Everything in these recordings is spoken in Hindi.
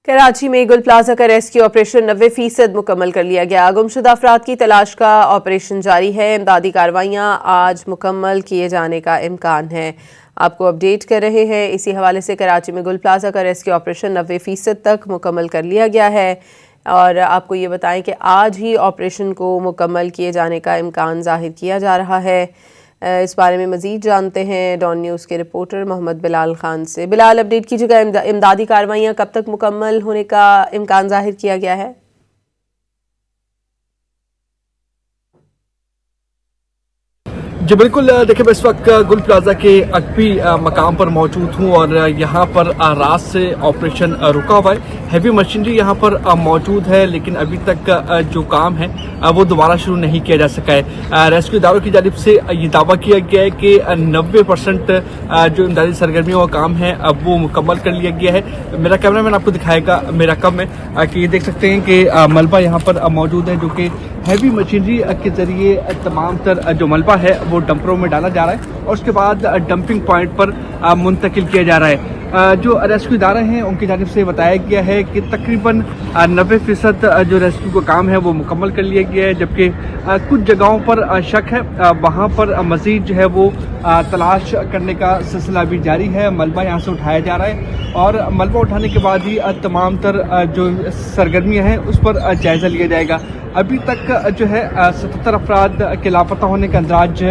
कराची में गुल प्लाजा का रेस्क्यू ऑपरेशन 90% मुकम्मल कर लिया गया। गुमशुदा अफराद की तलाश का ऑपरेशन जारी है। इमदादी कार्रवाइयाँ आज मुकम्मल किए जाने का इम्कान है। आपको अपडेट कर रहे हैं। इसी हवाले से कराची में गुल प्लाजा का रेस्क्यू ऑपरेशन 90% तक मुकम्मल कर लिया गया है और आपको ये बताएं कि आज ही ऑपरेशन को मुकम्मल किए जाने का इम्कान जाहिर किया जा रहा है। इस बारे में मज़ीद जानते हैं डॉन न्यूज़ के रिपोर्टर मोहम्मद बिलाल खान से। बिलाल, अपडेट कीजिएगा, इमदादी कार्रवाइयाँ कब तक मुकम्मल होने का इम्कान जाहिर किया गया है? जी बिल्कुल, देखिए मैं इस वक्त गुल प्लाजा के अकबी मकाम पर मौजूद हूँ और यहाँ पर रात से ऑपरेशन रुका हुआ है। हैवी मशीनरी यहाँ पर मौजूद है, लेकिन अभी तक जो काम है वो दोबारा शुरू नहीं किया जा सका है। रेस्क्यू इदारों की जानिब से ये दावा किया गया है कि 90% जो इमदादी सरगर्मियों का काम है अब वो मुकम्मल कर लिया गया है। मेरा कैमरामैन आपको दिखाएगा मेरा कम है कि ये देख सकते हैं कि मलबा यहाँ पर मौजूद है, जो कि हैवी मशीनरी के जरिए तमाम तर जो मलबा है वो डंपरों में डाला जा रहा है और उसके बाद डंपिंग पॉइंट पर मुंतकिल किया जा रहा है। जो रेस्क्यू इदारे हैं उनकी जानिब से बताया गया है कि तकरीबन 90% जो रेस्क्यू का काम है वो मुकम्मल कर लिया गया है, जबकि कुछ जगहों पर शक है, वहाँ पर मज़ीद जो है वो तलाश करने का सिलसिला भी जारी है। मलबा यहाँ से उठाया जा रहा है और मलबा उठाने के बाद ही तमाम तर जो सरगर्मियाँ हैं उस पर जायज़ा लिया जाएगा। अभी तक जो है 77 अफराद के लापता होने का अंदाज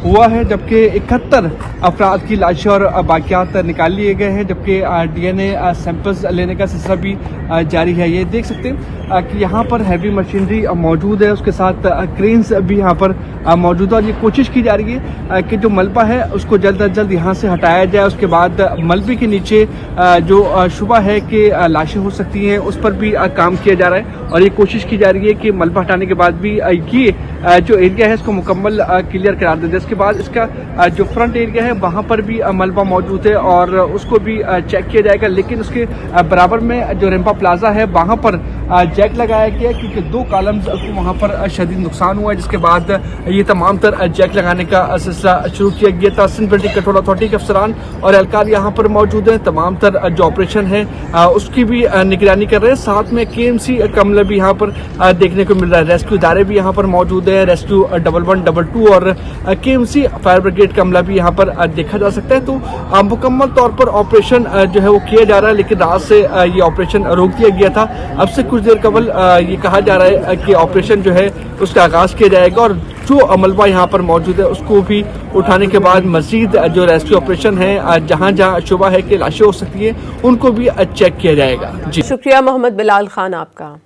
हुआ है, जबकि 71 अफराद की लाशें और बाकियात निकाल लिए गए हैं, जबकि DNA सैंपल्स लेने का सिलसिला भी जारी है। ये देख सकते हैं कि यहाँ पर हैवी मशीनरी मौजूद है, उसके साथ क्रेन्स भी यहाँ पर मौजूद है और ये कोशिश की जा रही है कि जो मलबा है उसको जल्द अज जल्द यहाँ से हटाया जाए। उसके बाद मलबे के नीचे जो शुबा है कि लाशें हो सकती हैं उस पर भी काम किया जा रहा है और ये कोशिश की जा रही है कि मलबा हटाने के बाद भी ये जो एरिया है इसको मुकम्मल क्लियर करा दें। इसके बाद इसका जो फ्रंट एरिया है वहाँ पर भी मलबा मौजूद है और उसको भी चेक किया जाएगा, लेकिन उसके बराबर में जो रेम्पा प्लाजा है वहाँ पर जैक लगाया गया है क्योंकि 2 कॉलम्स को वहाँ पर शदीद नुकसान हुआ है, जिसके बाद ये तमाम तर जैक लगाने का सिलसिला शुरू किया गया था। सिंध बिल्डिंग कंट्रोल अथॉरिटी के अफसरान और एहलकार यहाँ पर मौजूद हैं। तमाम तर जो ऑपरेशन है उसकी भी निगरानी कर रहे हैं। साथ में KMC का अमला भी यहाँ पर देखने को मिल रहा है। रेस्क्यू इदारे भी यहाँ पर मौजूद है। रेस्क्यू 1112 और KMC फायर ब्रिगेड का अमला भी यहाँ पर देखा जा सकता है। तो मुकम्मल तौर पर ऑपरेशन जो है वो किया जा रहा है, लेकिन रात से ये ऑपरेशन रोक दिया गया था। अब से कुछ देर कबल ये कहा जा रहा है कि ऑपरेशन जो है उसका आगाज किया जाएगा और जो मलबा यहाँ पर मौजूद है उसको भी उठाने के बाद मजीद जो रेस्क्यू ऑपरेशन है जहाँ जहाँ शुबा है कि लाशें हो सकती है उनको भी चेक किया जाएगा। जी शुक्रिया मोहम्मद बिलाल खान आपका।